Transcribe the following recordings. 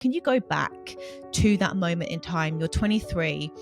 Can you go back to that moment in time? You're 23.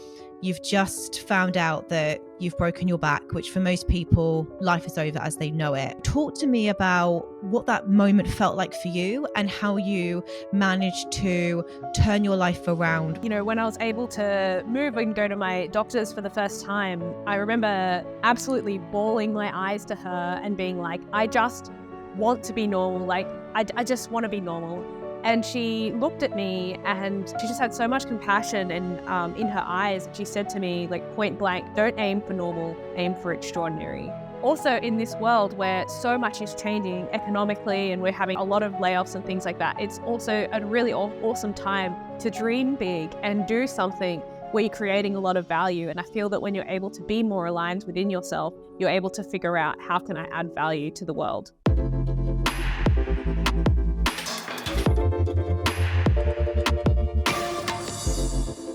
You've just found out that you've broken your back, which for most people, life is over as they know it. Talk to me about what that moment felt like for you and how you managed to turn your life around. You know, when I was able to move and go to my doctors for the first time, I remember absolutely bawling my eyes to her and being like, I just want to be normal. Like, I just want to be normal. And she looked at me and she just had so much compassion and in her eyes. She said to me, like, point blank, don't aim for normal, aim for extraordinary. Also, in this world where so much is changing economically and we're having a lot of layoffs and things like that, it's also a really awesome time to dream big and do something where you're creating a lot of value. And I feel that when you're able to be more aligned within yourself, you're able to figure out, how can I add value to the world?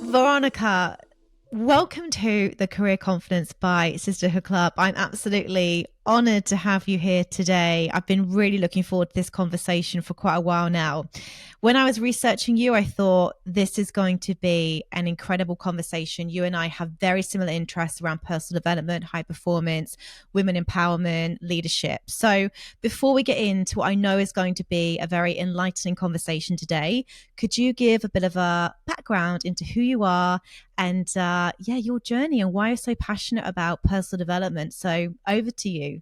Veronica, welcome to the Career Confidence by Sisterhood Club. I'm absolutely honored to have you here today. I've been really looking forward to this conversation for quite a while now. When I was researching you, I thought this is going to be an incredible conversation. You and I have very similar interests around personal development, high performance, women empowerment, leadership. So before we get into what I know is going to be a very enlightening conversation today, could you give a bit of a background into who you are and your journey and why you're so passionate about personal development? So over to you.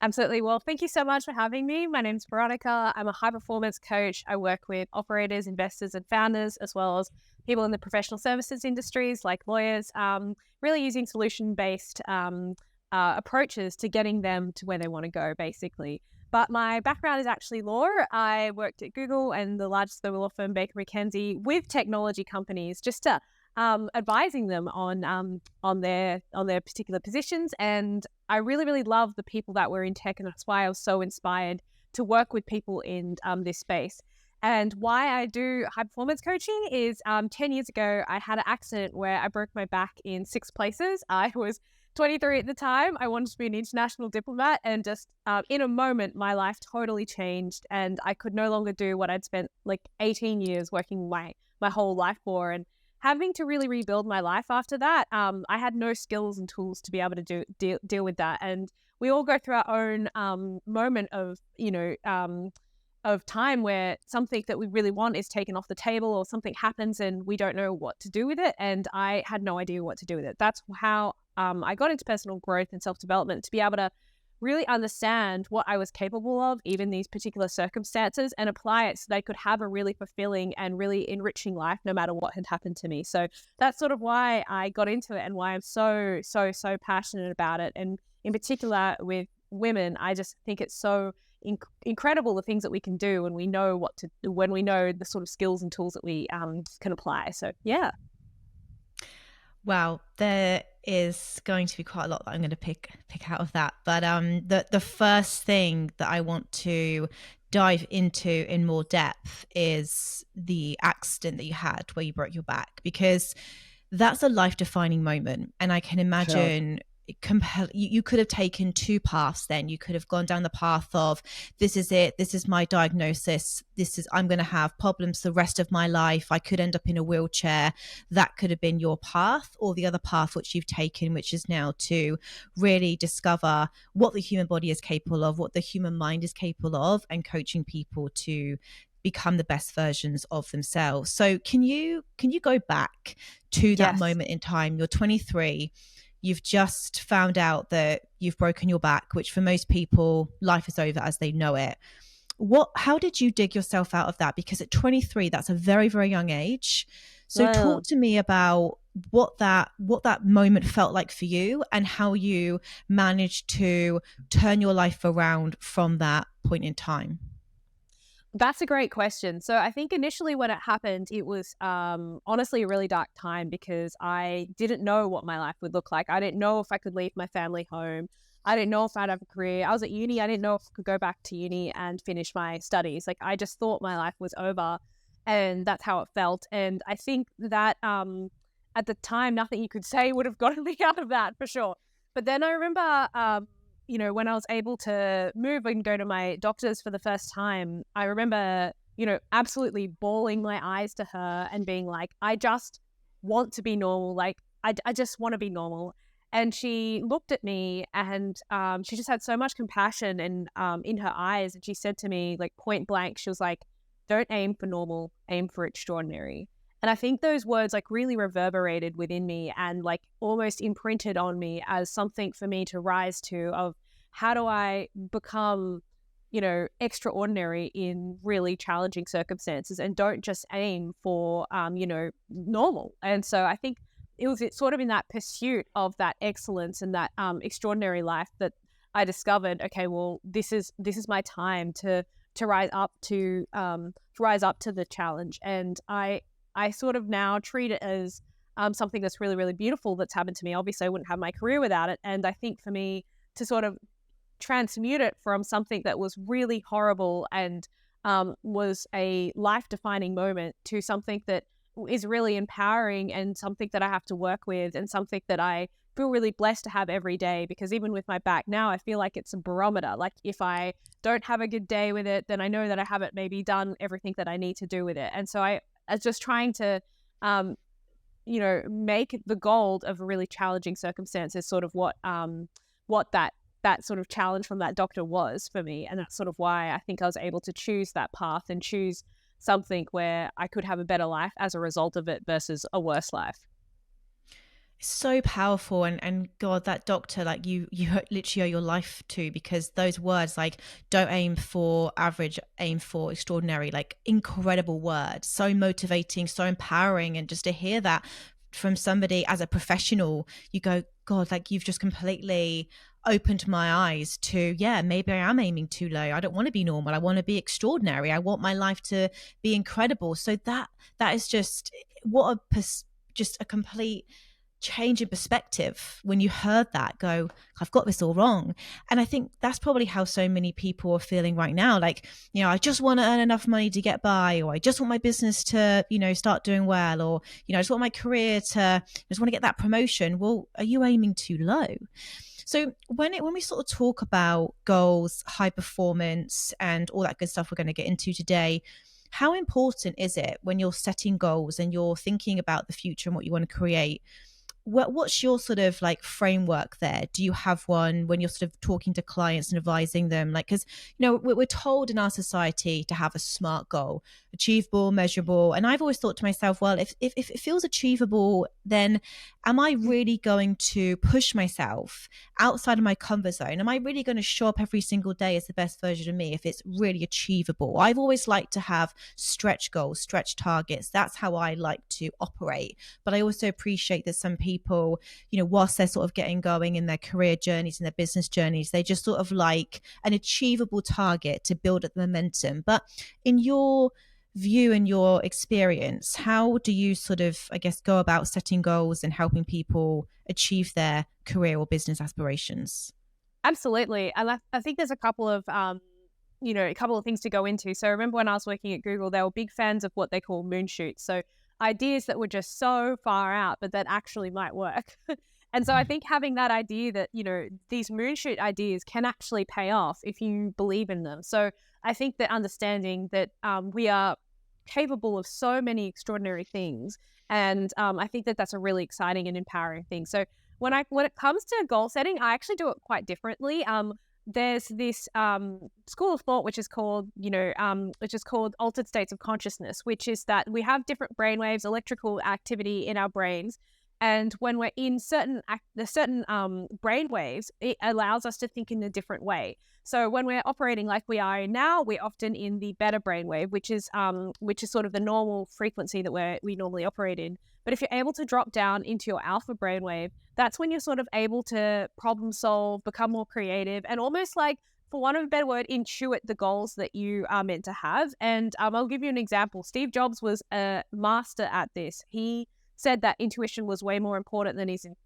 Absolutely. Well, thank you so much for having me. My name's Veronica. I'm a high performance coach. I work with operators, investors, and founders, as well as people in the professional services industries like lawyers, really using solution-based approaches to getting them to where they want to go, basically. But my background is actually law. I worked at Google and the largest global law firm, Baker McKenzie, with technology companies, just to advising them on their particular positions. And I really, really love the people that were in tech, and that's why I was so inspired to work with people in this space. And why I do high performance coaching is 10 years ago, I had an accident where I broke my back in 6 places. I was 23 at the time. I wanted to be an international diplomat, and just in a moment, my life totally changed, and I could no longer do what I'd spent like 18 years working my whole life for. And having to really rebuild my life after that, I had no skills and tools to be able to deal with that. And we all go through our own moment of, of time where something that we really want is taken off the table, or something happens and we don't know what to do with it. And I had no idea what to do with it. That's how I got into personal growth and self-development, to be able to really understand what I was capable of, even these particular circumstances, and apply it so they could have a really fulfilling and really enriching life no matter what had happened to me. So that's sort of why I got into it and why I'm so passionate about it. And in particular with women, I just think it's so incredible the things that we can do when we know what to do, when we know the sort of skills and tools that we can apply. So yeah. Wow, there is going to be quite a lot that I'm going to pick out of that. But the first thing that I want to dive into in more depth is the accident that you had where you broke your back, because that's a life-defining moment. And I can imagine you could have taken 2 paths then. You could have gone down the path of, this is it, this is my diagnosis, I'm going to have problems the rest of my life, I could end up in a wheelchair. That could have been your path. Or the other path which you've taken, which is now to really discover what the human body is capable of, what the human mind is capable of, and coaching people to become the best versions of themselves. So can you go back to that moment in time? You're 23. You've just found out that you've broken your back, which for most people, life is over as they know it. How did you dig yourself out of that? Because at 23, that's a very, very young age. So talk to me about what that moment felt like for you and how you managed to turn your life around from that point in time. That's a great question. So I think initially when it happened, it was honestly a really dark time, because I didn't know what my life would look like. I didn't know if I could leave my family home. I didn't know if I'd have a career. I was at uni. I didn't know if I could go back to uni and finish my studies. Like, I just thought my life was over, and that's how it felt. And I think that at the time, nothing you could say would have gotten me out of that, for sure. But then I remember when I was able to move and go to my doctors for the first time, I remember, absolutely bawling my eyes to her and being like, I just want to be normal. Like, I just want to be normal. And she looked at me and she just had so much compassion and in her eyes. And she said to me, like, point blank, she was like, don't aim for normal, aim for extraordinary. And I think those words like really reverberated within me and like almost imprinted on me as something for me to rise to, of how do I become, extraordinary in really challenging circumstances, and don't just aim for, normal. And so I think it was sort of in that pursuit of that excellence and that extraordinary life that I discovered, okay, well, this is my time to rise up to the challenge. And I sort of now treat it as something that's really, really beautiful that's happened to me. Obviously, I wouldn't have my career without it. And I think for me to sort of transmute it from something that was really horrible and was a life-defining moment to something that is really empowering and something that I have to work with and something that I feel really blessed to have every day. Because even with my back now, I feel like it's a barometer. Like if I don't have a good day with it, then I know that I haven't maybe done everything that I need to do with it. And so I was just trying to, make the gold of a really challenging circumstances sort of what that sort of challenge from that doctor was for me. And that's sort of why I think I was able to choose that path and choose something where I could have a better life as a result of it versus a worse life. So powerful. And God, that doctor, like you literally owe your life to, because those words, like, don't aim for average, aim for extraordinary, like, incredible words, so motivating, so empowering. And just to hear that from somebody as a professional, you go, God, like, you've just completely opened my eyes to, yeah, maybe I am aiming too low. I don't want to be normal. I want to be extraordinary. I want my life to be incredible. So that is just just a complete change in perspective when you heard that. Go, I've got this all wrong. And I think that's probably how so many people are feeling right now. Like, I just want to earn enough money to get by, or I just want my business to, start doing well, or, I just want my career to, I just want to get that promotion. Well, are you aiming too low? So when we sort of talk about goals, high performance, and all that good stuff we're going to get into today, how important is it when you're setting goals and you're thinking about the future and what you want to create? What's your sort of like framework there? Do you have one when you're sort of talking to clients and advising them? Like, because, we're told in our society to have a SMART goal, achievable, measurable. And I've always thought to myself, well, if it feels achievable, then am I really going to push myself outside of my comfort zone? Am I really going to show up every single day as the best version of me if it's really achievable? I've always liked to have stretch goals, stretch targets. That's how I like to operate. But I also appreciate that some people, whilst they're sort of getting going in their career journeys and their business journeys, they just sort of like an achievable target to build up the momentum. But in your view and your experience, how do you sort of, I guess, go about setting goals and helping people achieve their career or business aspirations? Absolutely. And I think there's a couple of things to go into. So I remember when I was working at Google, they were big fans of what they call moonshoots. So ideas that were just so far out, but that actually might work. And so I think having that idea that, these moonshoot ideas can actually pay off if you believe in them. So I think that understanding that we are capable of so many extraordinary things. And I think that that's a really exciting and empowering thing. So when it comes to goal setting, I actually do it quite differently. There's this school of thought which is called altered states of consciousness, which is that we have different brainwaves, electrical activity in our brains, and when we're in certain brainwaves, it allows us to think in a different way. So when we're operating like we are now, we're often in the beta brainwave, which is sort of the normal frequency that we normally operate in. But if you're able to drop down into your alpha brainwave, that's when you're sort of able to problem solve, become more creative, and almost like, for want of a better word, intuit the goals that you are meant to have. And I'll give you an example. Steve Jobs was a master at this. He said that intuition was way more important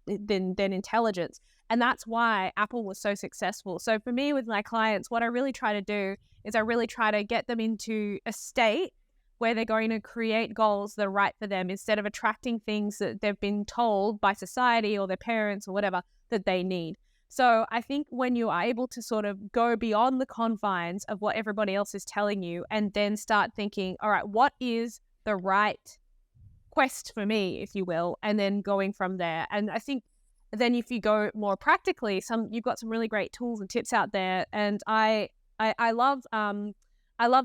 than intelligence. And that's why Apple was so successful. So for me, with my clients, what I really try to do is I really try to get them into a state where they're going to create goals that are right for them, instead of attracting things that they've been told by society or their parents or whatever that they need. So I think when you are able to sort of go beyond the confines of what everybody else is telling you and then start thinking, all right, what is the right quest for me, if you will, and then going from there. And I think then if you go more practically, you've got some really great tools and tips out there. And I love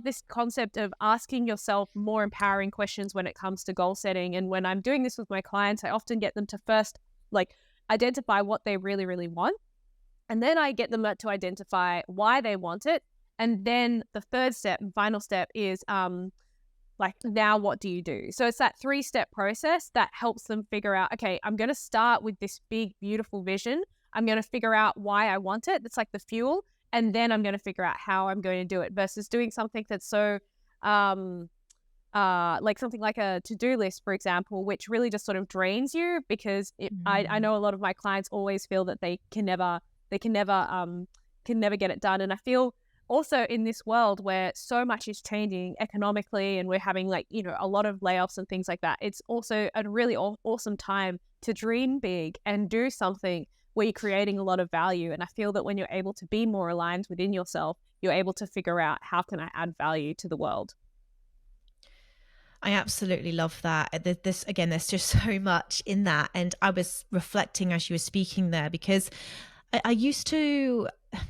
this concept of asking yourself more empowering questions when it comes to goal setting. And when I'm doing this with my clients, I often get them to first like identify what they really, really want. And then I get them to identify why they want it. And then the third step and final step is like, now what do you do? So it's that 3-step process that helps them figure out, okay, I'm going to start with this big, beautiful vision. I'm going to figure out why I want it. That's like the fuel. And then I'm going to figure out how I'm going to do it versus doing something that's so, like something like a to-do list, for example, which really just sort of drains you because I know a lot of my clients always feel that they can never get it done. And I feel also in this world where so much is changing economically and we're having like, a lot of layoffs and things like that, it's also a really awesome time to dream big and do something where you're creating a lot of value. And I feel that when you're able to be more aligned within yourself, you're able to figure out how can I add value to the world. I absolutely love that. This again, there's just so much in that. And I was reflecting as you were speaking there because I used to,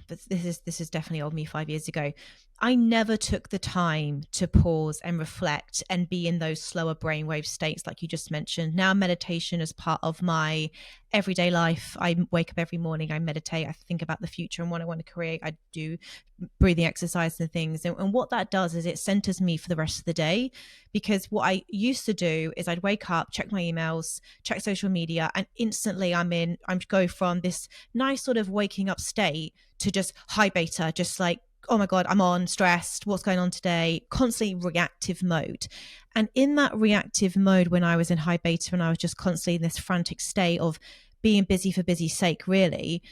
but this is definitely old me 5 years ago. I never took the time to pause and reflect and be in those slower brainwave states like you just mentioned. Now meditation is part of my everyday life. I wake up every morning, I meditate, I think about the future and what I want to create. I do breathing exercise and things. And what that does is it centers me for the rest of the day. Because what I used to do is I'd wake up, check my emails, check social media, and instantly I'm go from this nice sort of waking up state to just high beta, just like, oh my God, I'm on stressed. What's going on today? Constantly reactive mode. And in that reactive mode, when I was in high beta and I was just constantly in this frantic state of being busy for busy's sake, really,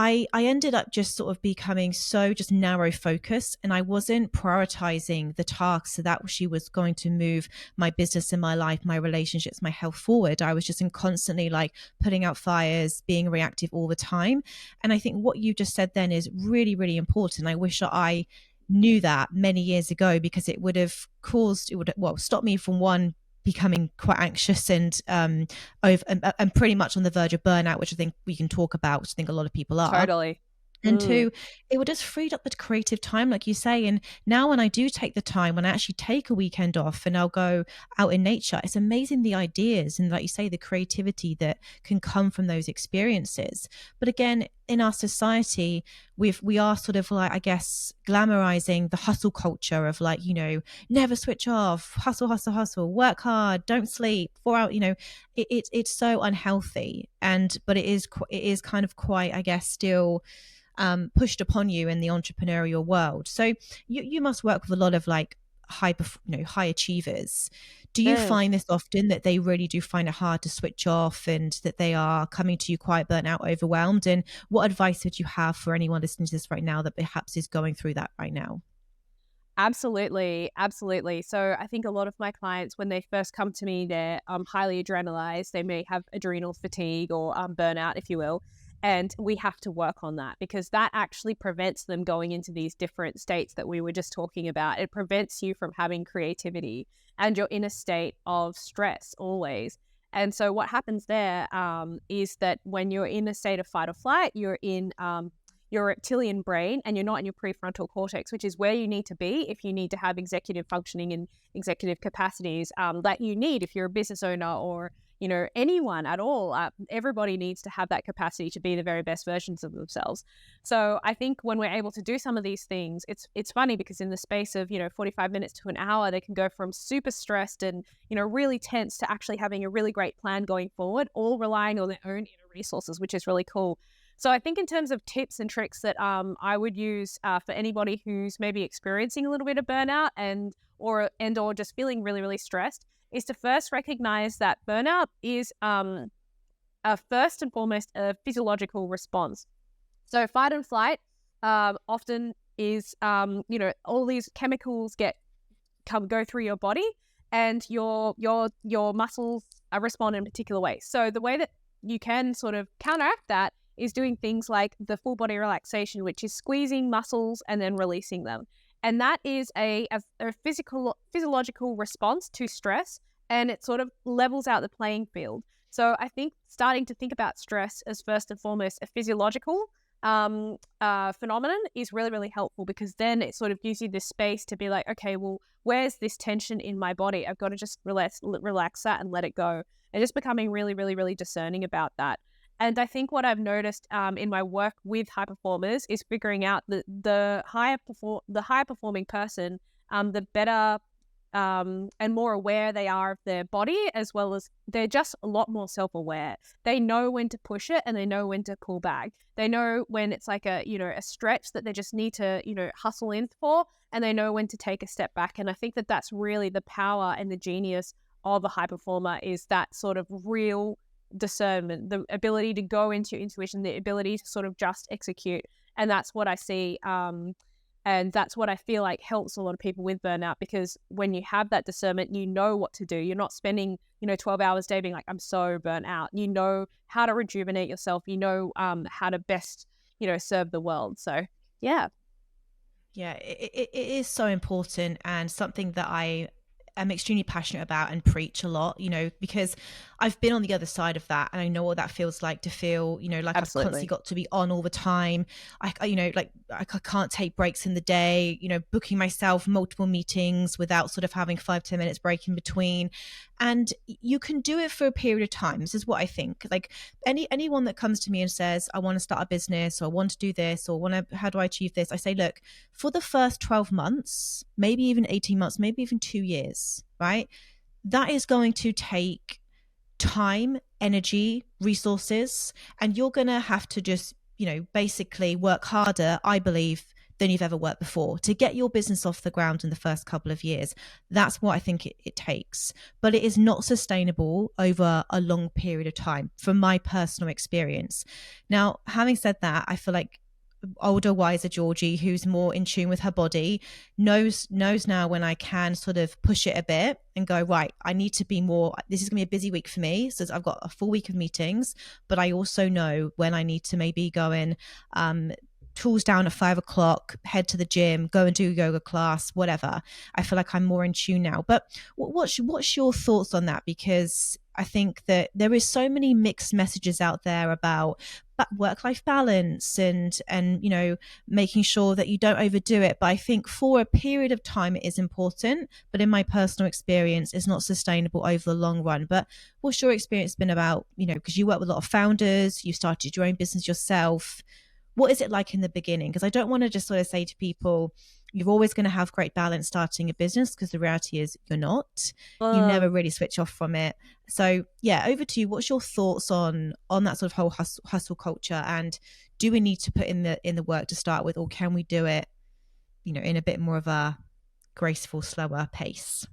I ended up just sort of becoming so just narrow focused, and I wasn't prioritizing the tasks that she was going to move my business and my life, my relationships, my health forward. I was just in constantly like putting out fires, being reactive all the time. And I think what you just said then is really, really important. I wish that I knew that many years ago because it would have stopped me from one, becoming quite anxious and over and pretty much on the verge of burnout, which I think we can talk about, which I think a lot of people are. Totally. And two, it would just freed up the creative time, like you say. And now when I do take the time, when I actually take a weekend off and I'll go out in nature, it's amazing the ideas and, like you say, the creativity that can come from those experiences. But again, in our society, we are sort of like, I guess, glamorizing the hustle culture of like, never switch off, hustle, hustle, hustle, work hard, don't sleep, 4 hours, it's so unhealthy. But it is kind of quite, I guess, still pushed upon you in the entrepreneurial world. So you must work with a lot of like high achievers. Do you find this often that they really do find it hard to switch off and that they are coming to you quite burnt out, overwhelmed? And what advice would you have for anyone listening to this right now that perhaps is going through that right now? Absolutely. Absolutely. So I think a lot of my clients, when they first come to me, they're highly adrenalized. They may have adrenal fatigue or burnout, if you will. And we have to work on that because that actually prevents them going into these different states that we were just talking about. It prevents you from having creativity and you're in a state of stress always. And so what happens there is that when you're in a state of fight or flight, you're in your reptilian brain and you're not in your prefrontal cortex, which is where you need to be if you need to have executive functioning and executive capacities that you need if you're a business owner or anyone at all. Everybody needs to have that capacity to be the very best versions of themselves. So I think when we're able to do some of these things, it's funny because in the space of 45 minutes to an hour, they can go from super stressed and really tense to actually having a really great plan going forward, all relying on their own inner resources, which is really cool. So I think in terms of tips and tricks that I would use for anybody who's maybe experiencing a little bit of burnout or just feeling really, really stressed is to first recognize that burnout is first and foremost a physiological response. So fight and flight often is, all these chemicals go through your body and your muscles respond in a particular way. So the way that you can sort of counteract that is doing things like the full body relaxation, which is squeezing muscles and then releasing them. And that is a physiological response to stress, and it sort of levels out the playing field. So I think starting to think about stress as first and foremost a physiological phenomenon is really, really helpful, because then it sort of gives you this space to be like, okay, well, where's this tension in my body? I've got to just relax that and let it go. And just becoming really, really, really discerning about that. And I think what I've noticed in my work with high performers is figuring out that the higher performing person, the better and more aware they are of their body, as well as they're just a lot more self-aware. They know when to push it and they know when to pull back. They know when it's like a stretch that they just need to, hustle in for, and they know when to take a step back. And I think that that's really the power and the genius of a high performer, is that sort of real discernment, the ability to go into your intuition, the ability to sort of just execute. And that's what I see. And that's what I feel like helps a lot of people with burnout, because when you have that discernment, you know what to do. You're not spending, 12 hours a day being like, I'm so burnt out. You know how to rejuvenate yourself. You know how to best, serve the world. So, yeah. Yeah, it is so important, and something that I'm extremely passionate about and preach a lot, because I've been on the other side of that, and I know what that feels like, to feel, like I've constantly got to be on all the time. I can't take breaks in the day, booking myself multiple meetings without sort of having 5-10 minutes break in between. And you can do it for a period of time. This is what I think. Like anyone that comes to me and says, I want to start a business, or I want to do this, or how do I achieve this? I say, look, for the first 12 months, maybe even 18 months, maybe even 2 years, right? That is going to take time, energy, resources, and you're going to have to just, basically work harder, I believe, than you've ever worked before to get your business off the ground in the first couple of years. That's what I think it takes. But it is not sustainable over a long period of time, from my personal experience. Now, having said that, I feel like older, wiser Georgie, who's more in tune with her body, knows now when I can sort of push it a bit and go, right, I need to be more, this is gonna be a busy week for me, so I've got a full week of meetings, but I also know when I need to maybe go in, tools down at 5 o'clock, head to the gym, go and do yoga class, whatever. I feel like I'm more in tune now. But what's your thoughts on that? Because I think that there is so many mixed messages out there about work-life balance and making sure that you don't overdo it. But I think for a period of time it is important, but in my personal experience it's not sustainable over the long run. But what's your experience been about, because you work with a lot of founders, you started your own business yourself. What is it like in the beginning? Because I don't want to just sort of say to people, you're always going to have great balance starting a business, because the reality is you're not. You never really switch off from it. So yeah, over to you. What's your thoughts on that sort of whole hustle culture? And do we need to put in the work to start with, or can we do it, in a bit more of a graceful, slower pace?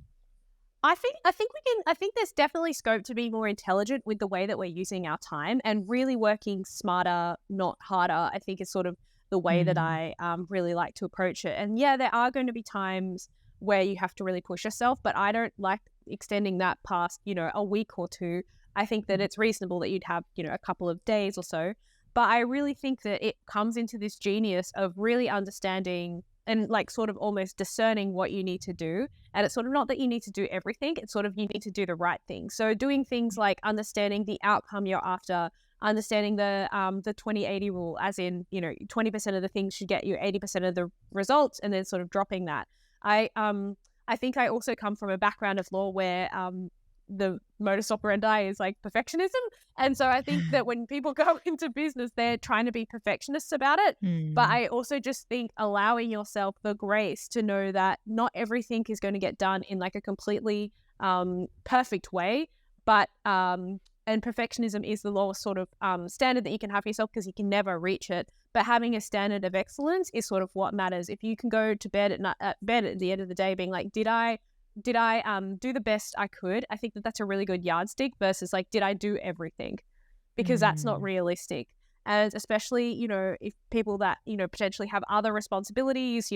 I think we can. I think there's definitely scope to be more intelligent with the way that we're using our time, and really working smarter, not harder. I think is sort of the way that I really like to approach it. And yeah, there are going to be times where you have to really push yourself, but I don't like extending that past, a week or two. I think that it's reasonable that you'd have, a couple of days or so. But I really think that it comes into this genius of really understanding and like sort of almost discerning what you need to do. And it's sort of not that you need to do everything. It's sort of you need to do the right thing. So doing things like understanding the outcome you're after, understanding the 20-80 rule, as in, 20% of the things should get you 80% of the results, and then sort of dropping that. I think I also come from a background of law where the modus operandi is like perfectionism. And so I think that when people go into business, they're trying to be perfectionists about it. But I also just think allowing yourself the grace to know that not everything is going to get done in like a completely perfect way. But and perfectionism is the lowest sort of standard that you can have for yourself, because you can never reach it. But having a standard of excellence is sort of what matters. If you can go to bed at the end of the day being like, did I do the best I could? I think that that's a really good yardstick versus like, did I do everything? Because that's not realistic. And especially, if people that, potentially have other responsibilities,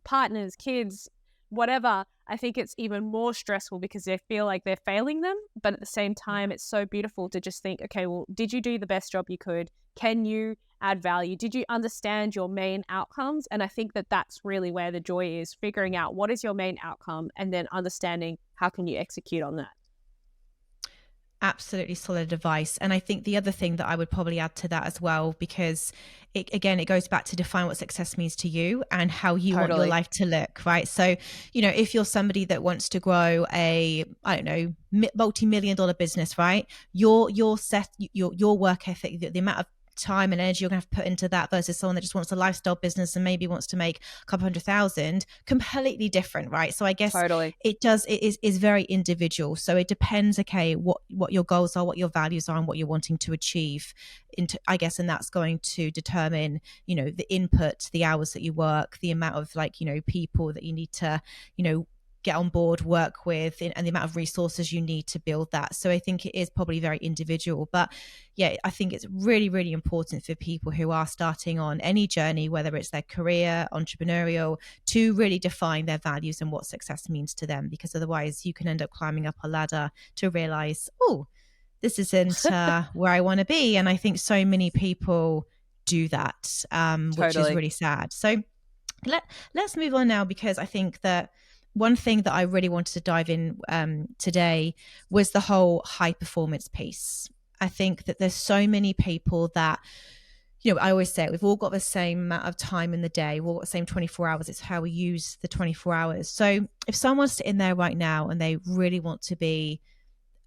partners, kids, whatever, I think it's even more stressful because they feel like they're failing them. But at the same time, it's so beautiful to just think, okay, well, did you do the best job you could? Can you add value? Did you understand your main outcomes? And I think that that's really where the joy is, figuring out what is your main outcome and then understanding how can you execute on that. Absolutely solid advice. And I think the other thing that I would probably add to that as well, because it goes back to define what success means to you and how you want your Totally. life to look, right? So, if you're somebody that wants to grow a, I don't know, multi-million dollar business, right? Your work ethic, the amount of time and energy you're going to have to put into that versus someone that just wants a lifestyle business and maybe wants to make a couple 100,000, completely different, right? So I guess Totally. it is very individual. So it depends, okay, what your goals are, what your values are, and what you're wanting to achieve into, I guess, and that's going to determine, the input, the hours that you work, the amount of people that you need to, get on board, work with, and the amount of resources you need to build that. So I think it is probably very individual. But yeah, I think it's really, really important for people who are starting on any journey, whether it's their career, entrepreneurial, to really define their values and what success means to them, because otherwise you can end up climbing up a ladder to realize, oh, this isn't where I want to be. And I think so many people do that, which is Totally. really sad. So let's move on now, because I think that one thing that I really wanted to dive in today was the whole high performance piece. I think that there's so many people that, I always say it, we've all got the same amount of time in the day. We've all got the same 24 hours. It's how we use the 24 hours. So if someone's sitting there right now and they really want to be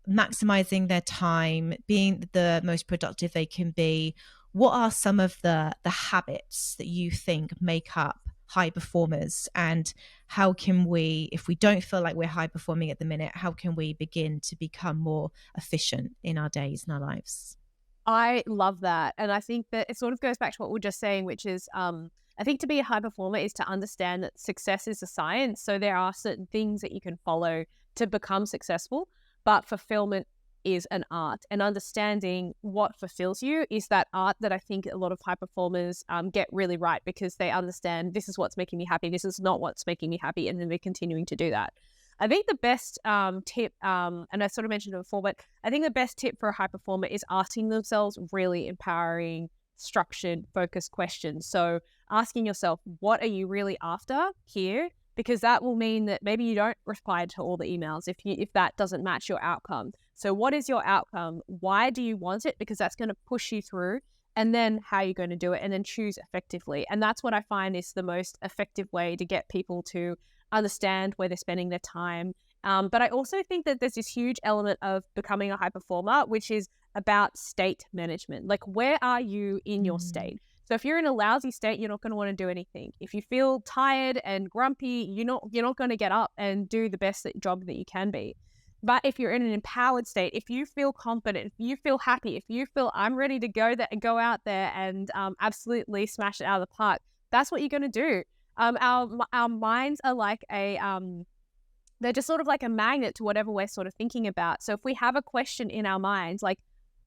maximizing their time, being the most productive they can be, what are some of the habits that you think make up high performers, and how can we, if we don't feel like we're high performing at the minute, how can we begin to become more efficient in our days and our lives? I love that. And I think that it sort of goes back to what we were just saying, which is I think to be a high performer is to understand that success is a science. So there are certain things that you can follow to become successful, but fulfillment is an art. And understanding what fulfills you is that art that I think a lot of high performers get really right, because they understand this is what's making me happy, this is not what's making me happy, and then they're continuing to do that. I think the best tip, and I sort of mentioned it before, but I think the best tip for a high performer is asking themselves really empowering, structured, focused questions. So asking yourself, what are you really after here? Because that will mean that maybe you don't reply to all the emails if that doesn't match your outcome. So what is your outcome? Why do you want it? Because that's going to push you through. And then how you're going to do it, and then choose effectively. And that's what I find is the most effective way to get people to understand where they're spending their time. But I also think that there's this huge element of becoming a high performer, which is about state management. Like, where are you in your state? So if you're in a lousy state, you're not going to want to do anything. If you feel tired and grumpy, you're not going to get up and do the best job that you can be. But if you're in an empowered state, if you feel confident, if you feel happy, if you feel I'm ready to go out there and absolutely smash it out of the park, that's what you're going to do. Our minds are like they're just sort of like a magnet to whatever we're sort of thinking about. So if we have a question in our minds, like,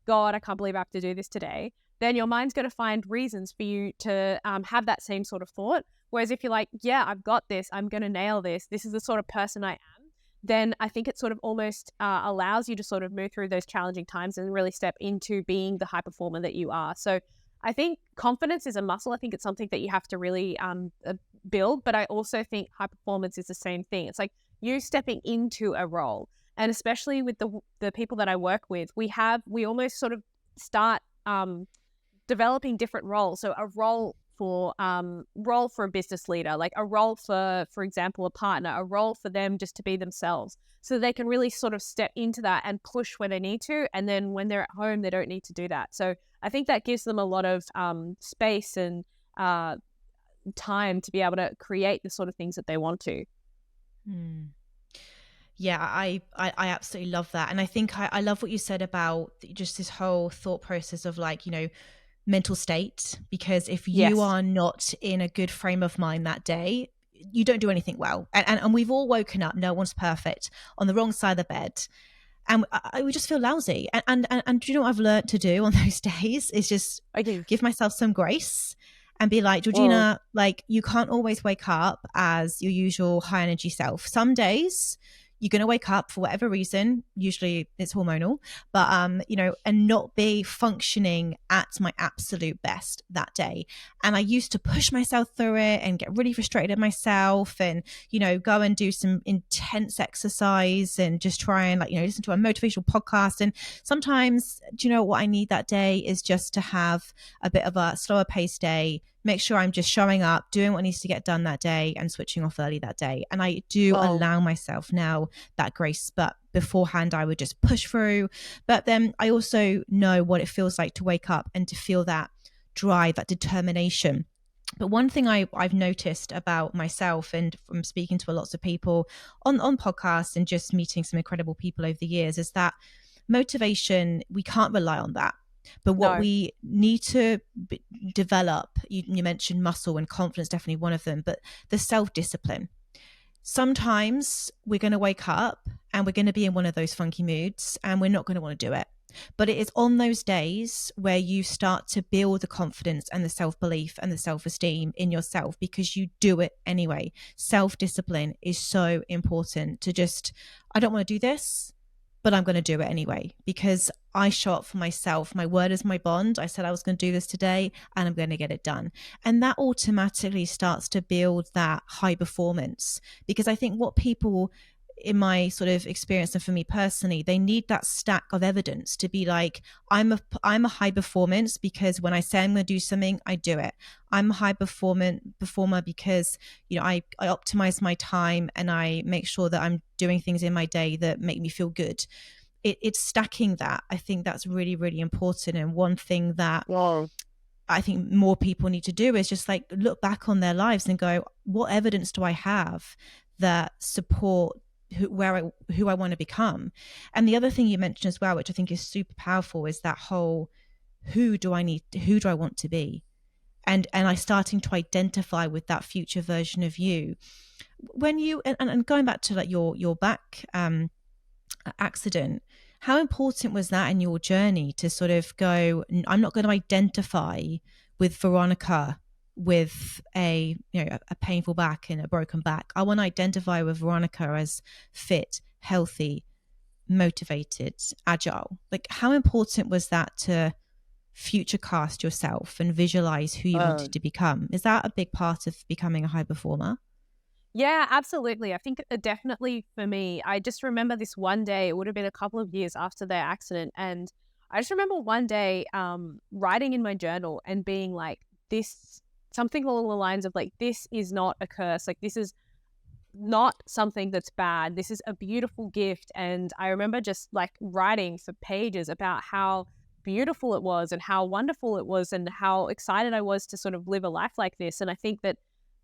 God, I can't believe I have to do this today, then your mind's going to find reasons for you to have that same sort of thought. Whereas if you're like, yeah, I've got this, I'm going to nail this, this is the sort of person I am, then I think it sort of almost allows you to sort of move through those challenging times and really step into being the high performer that you are. So I think confidence is a muscle. I think it's something that you have to really build. But I also think high performance is the same thing. It's like you stepping into a role. And especially with the people that I work with, we almost sort of start developing different roles. So a role for a business leader, like a role for example, a partner, a role for them just to be themselves, so they can really sort of step into that and push where they need to. And then when they're at home, they don't need to do that. So I think that gives them a lot of space and time to be able to create the sort of things that they want to. Yeah, I absolutely love that. And I think I love what you said about just this whole thought process of, like, mental state, because if you Yes. are not in a good frame of mind that day, you don't do anything well. And we've all woken up, no one's perfect, on the wrong side of the bed, and we just feel lousy. And do you know what I've learned to do on those days is just Okay. give myself some grace and be like, Whoa. Georgina, like, you can't always wake up as your usual high energy self. Some days you're going to wake up for whatever reason, usually it's hormonal, but and not be functioning at my absolute best that day. And I used to push myself through it and get really frustrated at myself, and go and do some intense exercise and just try and listen to a motivational podcast. And sometimes, do you know what I need that day is just to have a bit of a slower paced day, make sure I'm just showing up, doing what needs to get done that day, and switching off early that day. And I do Whoa. allow myself now that grace. But beforehand, I would just push through. But then I also know what it feels like to wake up and to feel that drive, that determination. But one thing I've noticed about myself, and from speaking to lots of people on podcasts and just meeting some incredible people over the years, is that motivation, we can't rely on that. But what No. we need to develop, you mentioned muscle and confidence, definitely one of them, but the self-discipline. Sometimes we're going to wake up and we're going to be in one of those funky moods and we're not going to want to do it. But it is on those days where you start to build the confidence and the self-belief and the self-esteem in yourself, because you do it anyway. Self-discipline is so important to just, I don't want to do this, but I'm going to do it anyway, because I show up for myself. My word is my bond. I said I was going to do this today and I'm going to get it done. And that automatically starts to build that high performance, because I think what people, in my sort of experience and for me personally, they need that stack of evidence to be like, I'm a high performance because when I say I'm going to do something, I do it. I'm a high performer because I optimize my time and I make sure that I'm doing things in my day that make me feel good. It's stacking that. I think that's really, really important. And one thing that Whoa. I think more people need to do is just like look back on their lives and go, what evidence do I have that support who I want to become? And the other thing you mentioned as well, which I think is super powerful, is that whole who do I want to be? And I starting to identify with that future version of you. When you and going back to like your back accident, how important was that in your journey to sort of go, I'm not going to identify with Veronica with a painful back and a broken back. I want to identify with Veronica as fit, healthy, motivated, agile. Like, how important was that to future cast yourself and visualize who you wanted to become? Is that a big part of becoming a high performer? Yeah, absolutely. I think definitely for me, I just remember this one day, it would have been a couple of years after their accident. And I just remember one day writing in my journal and being like, this, something along the lines of like, this is not a curse. Like, this is not something that's bad. This is a beautiful gift. And I remember just like writing for pages about how beautiful it was and how wonderful it was and how excited I was to sort of live a life like this. And I think that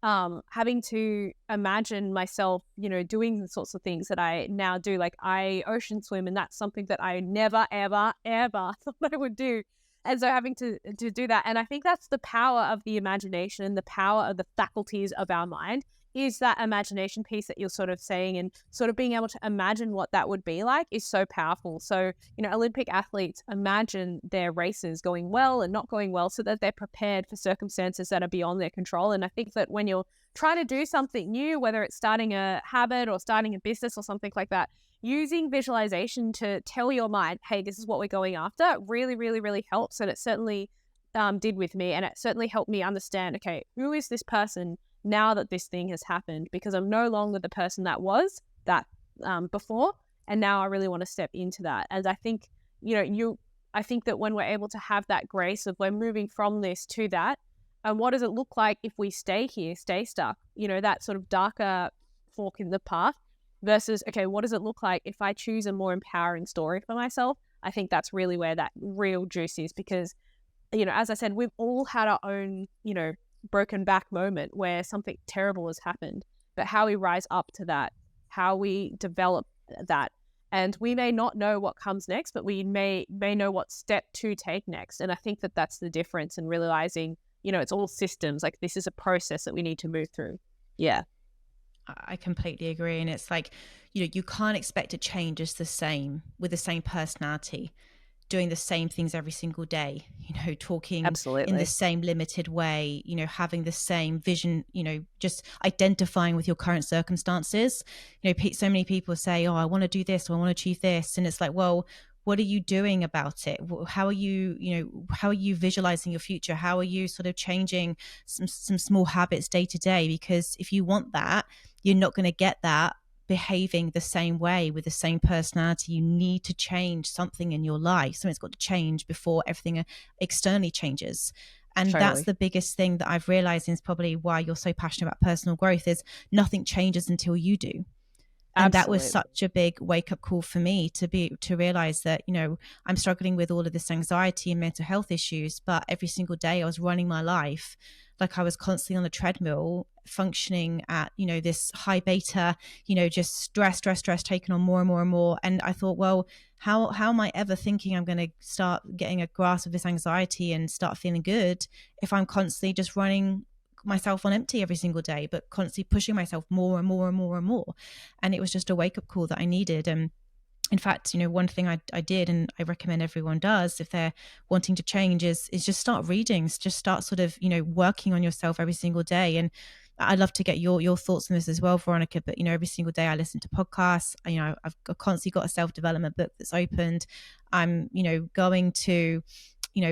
having to imagine myself, doing the sorts of things that I now do, like I ocean swim, and that's something that I never, ever, ever thought I would do. And so having to do that. And I think that's the power of the imagination and the power of the faculties of our mind, is that imagination piece that you're sort of saying, and sort of being able to imagine what that would be like is so powerful. So, Olympic athletes imagine their races going well and not going well so that they're prepared for circumstances that are beyond their control. And I think that when you're trying to do something new, whether it's starting a habit or starting a business or something like that, using visualization to tell your mind, hey, this is what we're going after, really, really, really helps. And it certainly did with me. And it certainly helped me understand, okay, who is this person now that this thing has happened? Because I'm no longer the person that was that before. And now I really want to step into that. And I think, I think that when we're able to have that grace of we're moving from this to that, and what does it look like if we stay here, stay stuck, that sort of darker fork in the path versus, okay, what does it look like if I choose a more empowering story for myself? I think that's really where that real juice is, because, as I said, we've all had our own, broken back moment where something terrible has happened, but how we rise up to that, how we develop that. And we may not know what comes next, but we may know what step to take next. And I think that that's the difference in realizing, it's all systems. Like, this is a process that we need to move through. Yeah. I completely agree. And it's like, you can't expect to change as the same with the same personality. doing the same things every single day, talking in the Absolutely. same limited way, having the same vision, just identifying with your current circumstances. So many people say, oh, I want to do this, or I want to achieve this. And it's like, well, what are you doing about it? How are you visualizing your future? How are you sort of changing some small habits day to day? Because if you want that, you're not going to get that behaving the same way with the same personality. You need to change something in your life. Something's got to change before everything externally changes. And that's Totally. the biggest thing that I've realized, is probably why you're so passionate about personal growth, is nothing changes until you do. And that was Absolutely. such a big wake up call for me to realize that, I'm struggling with all of this anxiety and mental health issues, but every single day I was running my life like I was constantly on a treadmill, functioning at, this high beta, just stress, taking on more and more and more. And I thought, well, how am I ever thinking I'm going to start getting a grasp of this anxiety and start feeling good if I'm constantly just running myself on empty every single day, but constantly pushing myself more and more and more and more. And it was just a wake up call that I needed. And in fact, one thing I did, and I recommend everyone does if they're wanting to change, is just start reading, just start sort of, working on yourself every single day. And I'd love to get your thoughts on this as well, Veronica. But, every single day I listen to podcasts. I've constantly got a self-development book that's opened. I'm, going to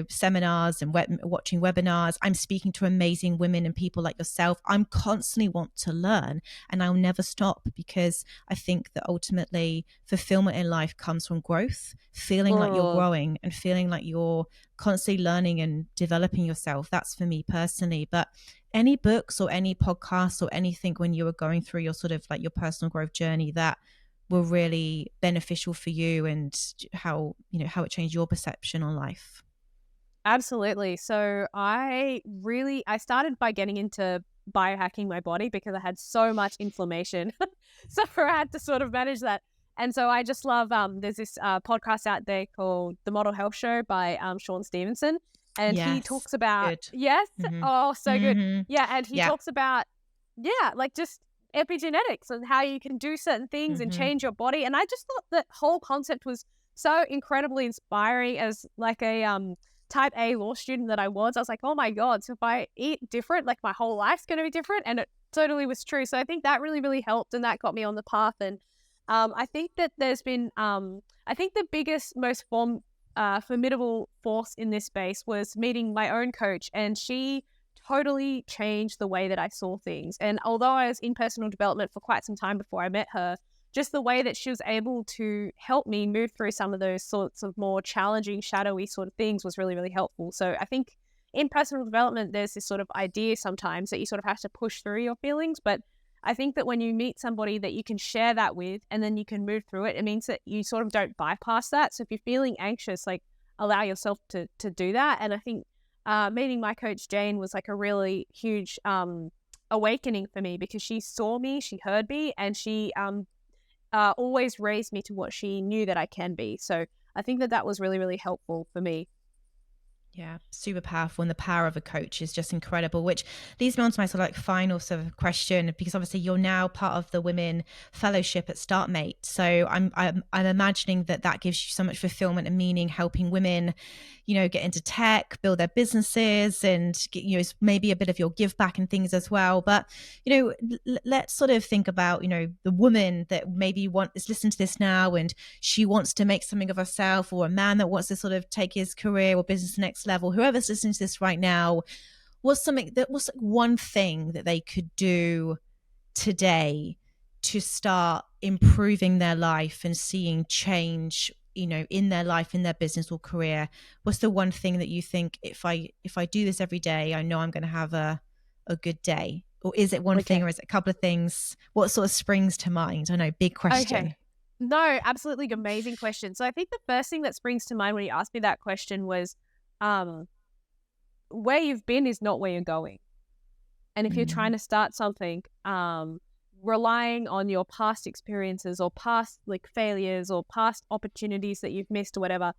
seminars and watching webinars. I'm speaking to amazing women and people like yourself. I'm constantly want to learn, and I'll never stop, because I think that ultimately fulfillment in life comes from growth, feeling like you're Oh, growing and feeling like you're constantly learning and developing yourself. That's for me personally. But any books or any podcasts or anything when you were going through your sort of like your personal growth journey that were really beneficial for you, and how it changed your perception on life? absolutely. So I started by getting into biohacking my body because I had so much inflammation. So I had to sort of manage that. And so I just love, there's this podcast out there called The Model Health Show by Sean Stevenson. And he Yes. talks about, Good. yes, Mm-hmm. oh, so good. Mm-hmm. Yeah. And he Yeah. talks about, yeah, like just epigenetics and how you can do certain things and Mm-hmm. change your body. And I just thought that whole concept was so incredibly inspiring as like a, type A law student that I was like, oh my God, so if I eat different, like my whole life's going to be different. And it totally was true. So I think that really, really helped, and that got me on the path. And I think that there's been, I think the biggest, most formidable force in this space was meeting my own coach, and she totally changed the way that I saw things. And although I was in personal development for quite some time before I met her, just the way that she was able to help me move through some of those sorts of more challenging, shadowy sort of things was really, really helpful. So I think in personal development, there's this sort of idea sometimes that you sort of have to push through your feelings. But I think that when you meet somebody that you can share that with and then you can move through it, it means that you sort of don't bypass that. So if you're feeling anxious, like allow yourself to do that. And I think meeting my coach, Jane, was like a really huge awakening for me, because she saw me, she heard me, and she always raised me to what she knew that I can be. So I think that that was really, really helpful for me. Yeah, super powerful. And the power of a coach is just incredible, which leads me on to my sort of like final sort of question, because obviously you're now part of the women fellowship at Startmate. So I'm imagining that gives you so much fulfillment and meaning, helping women, get into tech, build their businesses, and maybe a bit of your give back and things as well. But, let's sort of think about, the woman that maybe is listening to this now, and she wants to make something of herself, or a man that wants to sort of take his career or business to the next level. Whoever's listening to this right now, what's one thing that they could do today to start improving their life and seeing change, in their life, in their business or career? What's the one thing that you think, if I do this every day, I know I'm going to have a good day? Or is it one thing, or Okay. is it a couple of things? What sort of springs to mind? I know, big question. Okay. No, absolutely amazing question. So I think the first thing that springs to mind when you asked me that question was, um, where you've been is not where you're going. And if you're trying Mm, to start something, relying on your past experiences or past like failures or past opportunities that you've missed or whatever,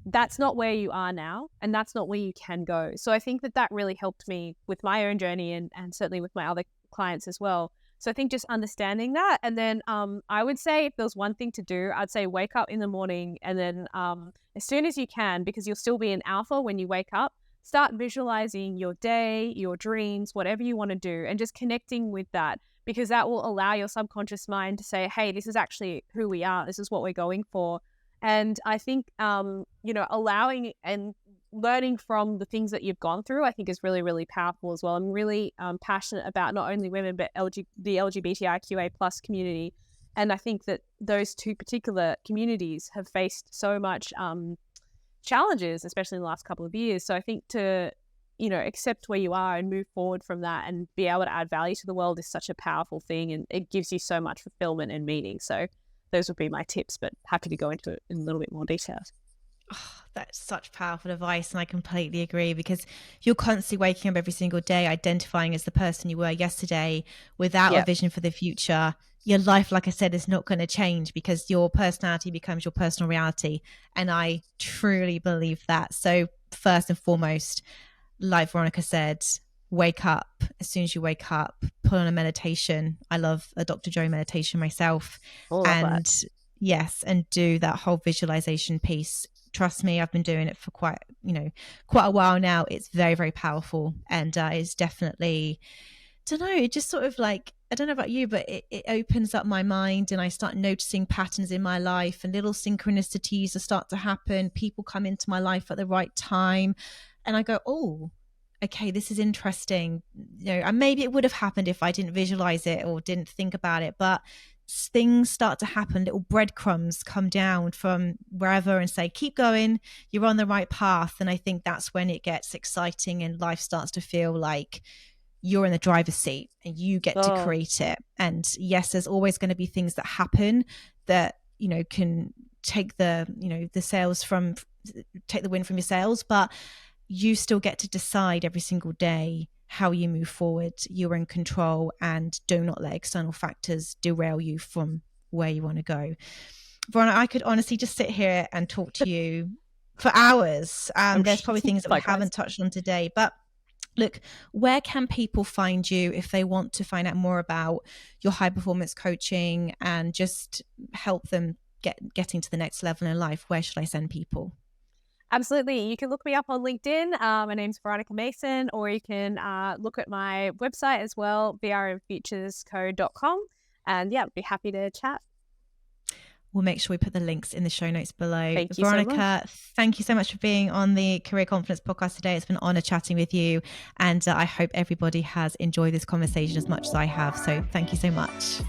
that's not where you are now, and that's not where you can go. So I think that that really helped me with my own journey, and certainly with my other clients as well. So I think just understanding that. And then I would say if there was one thing to do, I'd say wake up in the morning, and then as soon as you can, because you'll still be in alpha when you wake up, start visualizing your day, your dreams, whatever you want to do, and just connecting with that, because that will allow your subconscious mind to say, hey, this is actually who we are. This is what we're going for. And I think, allowing and learning from the things that you've gone through, I think is really, really powerful as well. I'm really passionate about not only women, but the LGBTIQA plus community. And I think that those two particular communities have faced so much challenges, especially in the last couple of years. So I think to, accept where you are and move forward from that and be able to add value to the world is such a powerful thing. And it gives you so much fulfillment and meaning. So those would be my tips, but happy to go into it in a little bit more detail. Oh, that's such powerful advice. And I completely agree, because you're constantly waking up every single day, identifying as the person you were yesterday without a vision for the future. Your life, like I said, is not going to change, because your personality becomes your personal reality. And I truly believe that. So first and foremost, like Veronica said, wake up. As soon as you wake up, put on a meditation. I love a Dr. Joe meditation myself. And do that whole visualization piece. Trust me, I've been doing it for quite a while now. It's very, very powerful. And it's definitely, it just sort of like, I don't know about you, but it opens up my mind, and I start noticing patterns in my life, and little synchronicities start to happen. People come into my life at the right time, and I go, oh, okay, this is interesting. And maybe it would have happened if I didn't visualize it or didn't think about it, but things start to happen. Little breadcrumbs come down from wherever and say, keep going, you're on the right path. And I think that's when it gets exciting, and life starts to feel like you're in the driver's seat and you get to create it. And yes, there's always going to be things that happen that, can take the wind from your sails, but you still get to decide every single day how you move forward. You're in control, and do not let external factors derail you from where you want to go. Veronica, I could honestly just sit here and talk to you for hours. There's probably things that we haven't touched on today, but look, where can people find you if they want to find out more about your high performance coaching and just help them getting to the next level in life? Where should I send people? Absolutely. You can look me up on LinkedIn. My name's Veronica Mason, or you can look at my website as well, vrmfuturesco.com. And I'd be happy to chat. We'll make sure we put the links in the show notes below. Thank you, Veronica, thank you so much for being on the Career Confidence podcast today. It's been an honor chatting with you. And I hope everybody has enjoyed this conversation as much as I have. So thank you so much.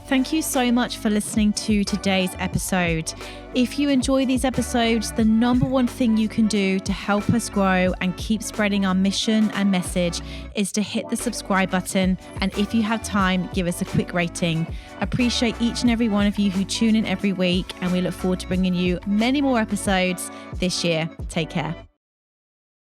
Thank you so much for listening to today's episode. If you enjoy these episodes, the number one thing you can do to help us grow and keep spreading our mission and message is to hit the subscribe button. And if you have time, give us a quick rating. Appreciate each and every one of you who tune in every week, and we look forward to bringing you many more episodes this year. Take care.